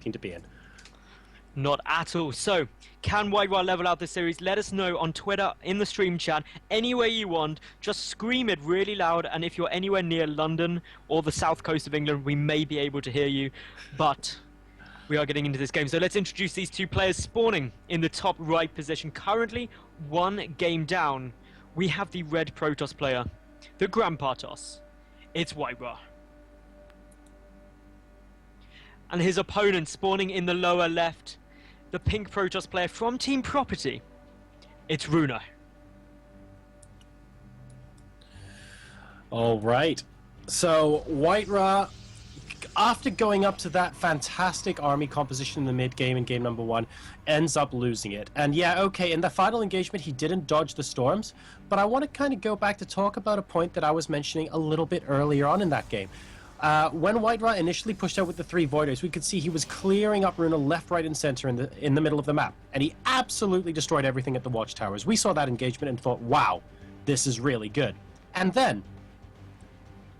to be in. Not at all. So, can WhiteRa level out this series? Let us know on Twitter, in the stream chat, anywhere you want. Just scream it really loud, and if you're anywhere near London or the south coast of England, we may be able to hear you. But we are getting into this game. So let's introduce these two players spawning in the top right position. Currently, one game down. We have the red Protoss player, the Grandpa Toss. It's WhiteRa. And his opponent spawning in the lower left, the pink Protoss player from Team Property. It's Runa. All right. So WhiteRa, after going up to that fantastic army composition in the mid game in game number 1, ends up losing it. And yeah, okay, in the final engagement he didn't dodge the storms, but I want to kind of go back to talk about a point that I was mentioning a little bit earlier on in that game. When WhiteRa initially pushed out with the 3 Voiders, we could see he was clearing up Runa left, right, and center in the middle of the map, and he absolutely destroyed everything at the watchtowers. We saw that engagement and thought, wow, this is really good. And then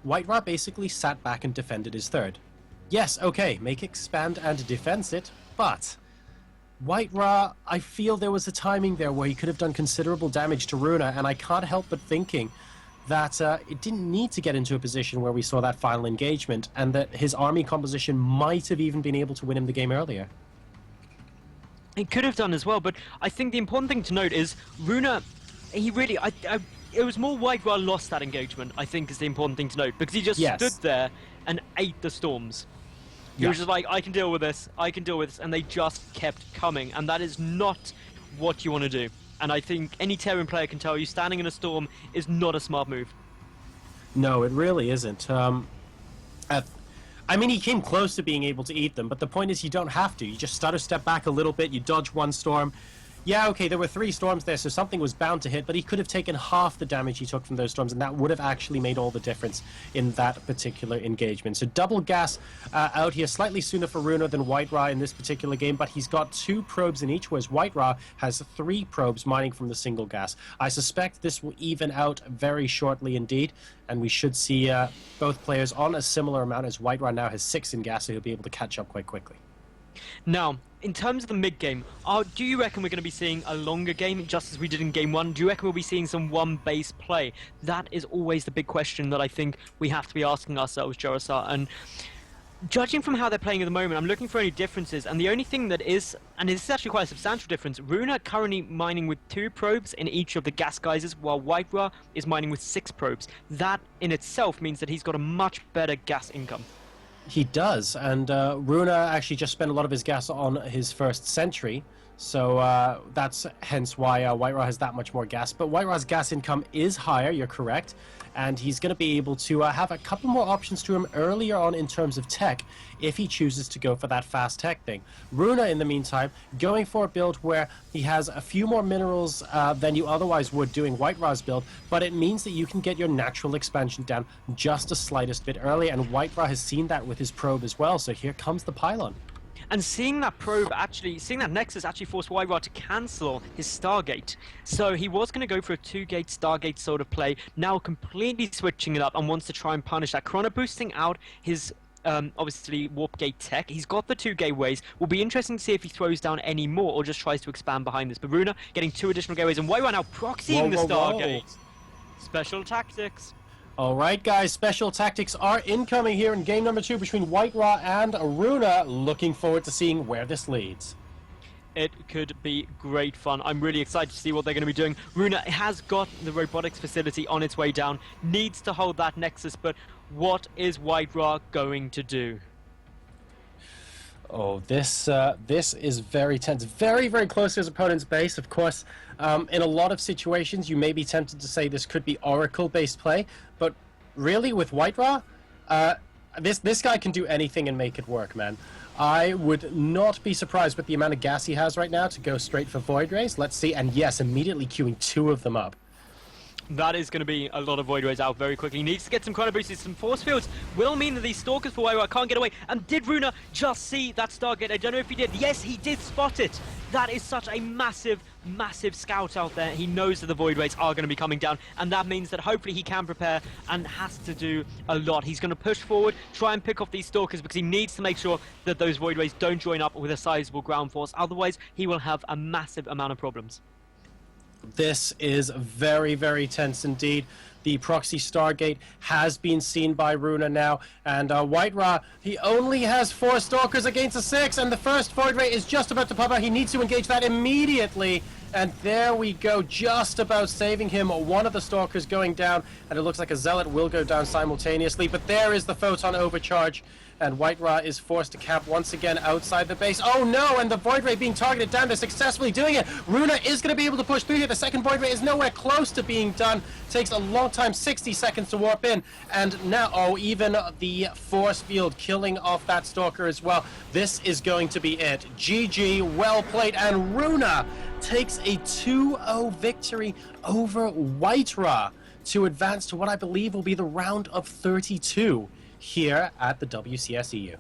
WhiteRa basically sat back and defended his 3rd. Yes, okay, make expand and defense it, but WhiteRa, I feel there was a timing there where he could have done considerable damage to Runa, and I can't help but thinking that it didn't need to get into a position where we saw that final engagement, and that his army composition might have even been able to win him the game earlier. It could have done as well, but I think the important thing to note is Runa, he really, it was more WhiteRa lost that engagement, I think, is the important thing to note, because he just stood there and ate the storms. He was just like, I can deal with this, and they just kept coming, and that is not what you want to do. And I think any Terran player can tell you standing in a storm is not a smart move. No, it really isn't. I mean, he came close to being able to eat them, but the point is you don't have to. You just stutter step back a little bit, you dodge one storm. Yeah, okay, there were 3 storms there, so something was bound to hit, but he could have taken half the damage he took from those storms, and that would have actually made all the difference in that particular engagement. So double gas out here, slightly sooner for Runa than WhiteRa in this particular game, but he's got 2 probes in each, whereas WhiteRa has 3 probes mining from the single gas. I suspect this will even out very shortly indeed, and we should see both players on a similar amount, as WhiteRa now has 6 in gas, so he'll be able to catch up quite quickly. Now, in terms of the mid-game, do you reckon we're going to be seeing a longer game, just as we did in Game 1? Do you reckon we'll be seeing some one-base play? That is always the big question that I think we have to be asking ourselves, Jarosar. And judging from how they're playing at the moment, I'm looking for any differences, and the only thing that is, and this is actually quite a substantial difference, Runa currently mining with 2 probes in each of the gas geysers, while WhiteRa is mining with 6 probes. That in itself means that he's got a much better gas income. He does, and Runa actually just spent a lot of his gas on his first sentry, so that's hence why WhiteRa has that much more gas. But WhiteRa's gas income is higher, you're correct, and he's going to be able to have a couple more options to him earlier on in terms of tech if he chooses to go for that fast tech thing. Runa, in the meantime, going for a build where he has a few more minerals than you otherwise would doing WhiteRa's build, but it means that you can get your natural expansion down just a slightest bit early, and WhiteRa has seen that with his probe as well, so here comes the pylon. And seeing that Nexus actually forced WhiteRa to cancel his Stargate. So he was going to go for a 2-gate Stargate sort of play, now completely switching it up and wants to try and punish that. Chrono boosting out his, obviously, Warp Gate tech. He's got the 2 gateways. Will be interesting to see if he throws down any more or just tries to expand behind this. But Runa getting 2 additional gateways, and WhiteRa now proxying the Stargate. Special tactics. Alright guys, special tactics are incoming here in game number 2 between WhiteRa and Runa. Looking forward to seeing where this leads. It could be great fun. I'm really excited to see what they're going to be doing. Runa has got the robotics facility on its way down, needs to hold that Nexus, but what is WhiteRa going to do? Oh, this is very tense. Very, very close to his opponent's base, of course. In a lot of situations, you may be tempted to say this could be Oracle-based play, but really, with WhiteRa, this guy can do anything and make it work, man. I would not be surprised with the amount of gas he has right now to go straight for Void Rays. Let's see, and yes, immediately queuing 2 of them up. That is going to be a lot of Void Rays out very quickly. He needs to get some Chrono Boosters, some Force Fields. Will mean that these Stalkers for WhiteRa can't get away. And did Runa just see that Stargate? I don't know if he did. Yes, he did spot it. That is such a massive, massive scout out there. He knows that the Void Rays are going to be coming down, and that means that hopefully he can prepare and has to do a lot. He's going to push forward, try and pick off these Stalkers, because he needs to make sure that those Void Rays don't join up with a sizable ground force. Otherwise, he will have a massive amount of problems. This is very, very tense indeed. The proxy Stargate has been seen by Runa now, and White Ra, he only has 4 Stalkers against a 6, and the first Void Ray is just about to pop out. He needs to engage that immediately, and there we go, just about saving him. One of the Stalkers going down, and it looks like a Zealot will go down simultaneously, but there is the Photon overcharge, and White Ra is forced to camp once again outside the base. Oh no, and the Void Ray being targeted down. They're successfully doing it. Runa is going to be able to push through here. The second Void Ray is nowhere close to being done. Takes a long time, 60 seconds to warp in. And now, oh, even the force field killing off that Stalker as well. This is going to be it. GG, well played, and Runa takes a 2-0 victory over White Ra to advance to what I believe will be the round of 32 here at the WCS EU.